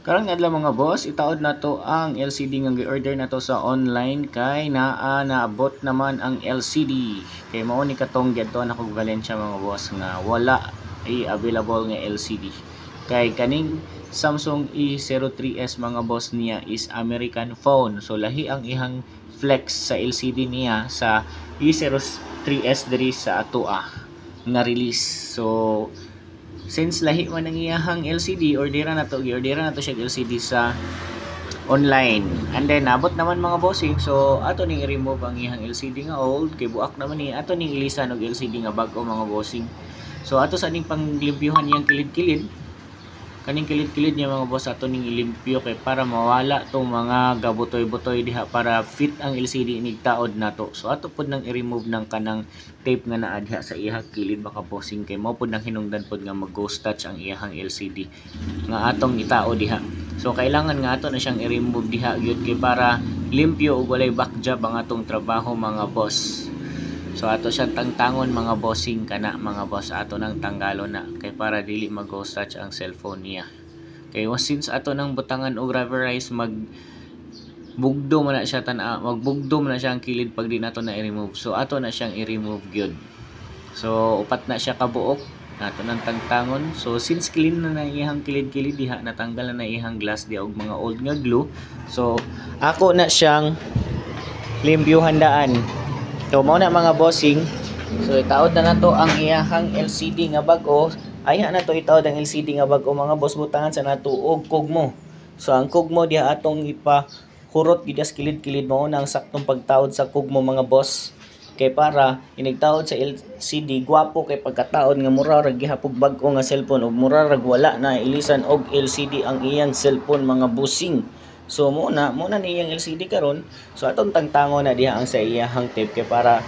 Karong adlaw mga boss, itaod na to ang LCD nga gi-order na to sa online kay naabot naman ang LCD. Kay mao ni katong gyadton ako Valencia mga boss nga wala ay available nga LCD. Kay kaning Samsung E03s mga boss niya is American phone. So lahi ang ihang flex sa LCD niya sa E03s diri sa atoa nga release. So since lahi man ang iyahang LCD, giordera na to siya LCD sa online. And then nabot naman mga bossing, so ato ning i-remove ang iyahang LCD nga old kay buak naman ni ato ning ilisan og LCD nga bag-o mga bossing. So ato sa ning panglimpyuhan iyang kilid-kilid. Kaning kilid-kilid niya mga boss ato ning ilimpyo kay para mawala tong mga gabutoy-butoy diha para fit ang LCD nig taod nato. So ato pud nang i-remove ng kanang tape nga naa diha sa iyahang kilid baka bossing kay mao pud nang hinungdan pud nga mag-ghost touch ang iyahang LCD nga atong itao diha. So kailangan nga ato na siyang i-remove diha gyud kay para limpyo ug walay backjob ang atong trabaho mga boss. So ato siyang tangtangon mga bossing kana mga boss ato nang tanggalon na kay para dili mag-ghost touch ang cellphone niya. Kay since ato nang butangan og rubberized magbugdo man na siya magbugdo man na siya ang kilid pag di nato na i-remove. So ato na siyang i-remove gyud. So upat na siya kabuok nato nang tangtangon. So since clean na iyang kilid-kilid diha natanggal na iyang glass diha og mga old nga glue. So ako na siyang limpyuhan daan. So mao na mga bossing. So itaod na nato ang iyahang LCD nga bag-o. Ayha na to itaod ang LCD nga bag-o mga boss butangan sa nato og kugmo. So ang kugmo diha atong ipahurot gid sa kilid-kilid mao na ang saktong pagtaod sa kugmo mga boss. Kay para inigtaod sa LCD gwapo kay pagkataod nga mura ra gihapog bag-o nga cellphone ug mura ra wala na ilisan og LCD ang iyang cellphone mga bossing. So muna ni iyang LCD karon. So atong tangtangon na diha ang sa iyahang tape kay para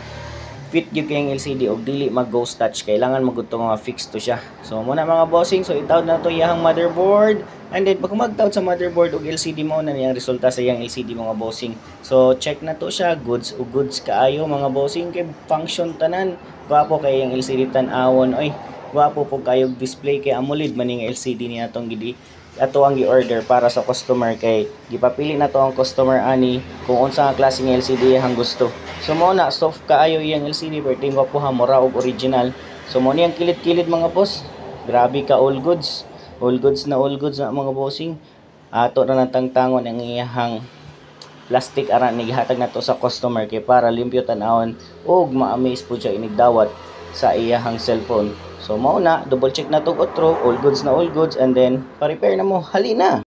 fit gyud kay ang LCD og dili mag-ghost touch. Kailangan magudto nga fix to siya. So muna mga bossing, so itawd na to iyahang motherboard. And then pag magtawd sa motherboard og LCD mo na niyang resulta sa iyang LCD mga bossing. So check na to siya, goods kaayo mga bossing kay function tanan. Gwapo kay iyang LCD tan-awon. Oy, gwapo po kayog display kay AMOLED man ning LCD niya atong gidi. Ato ang gi-order para sa customer kay gipapili na to ang customer ani kung unsa nga klase ng LCD ang gusto. So mo na soft kaayo iyang LCD birthday gwapo ha mura og original. So mo niyang kilid-kilid mga boss. Grabe ka all goods. All goods na mga bossing. Ato na natangtangon ang iyahang plastic aran ni gihatag nato sa customer kay para limpyo tan-awon ug ma-amaze pud siya inigdawat sa iyahang cellphone. So mao na double check na tog otro, all goods and then pa-repair na mo halina.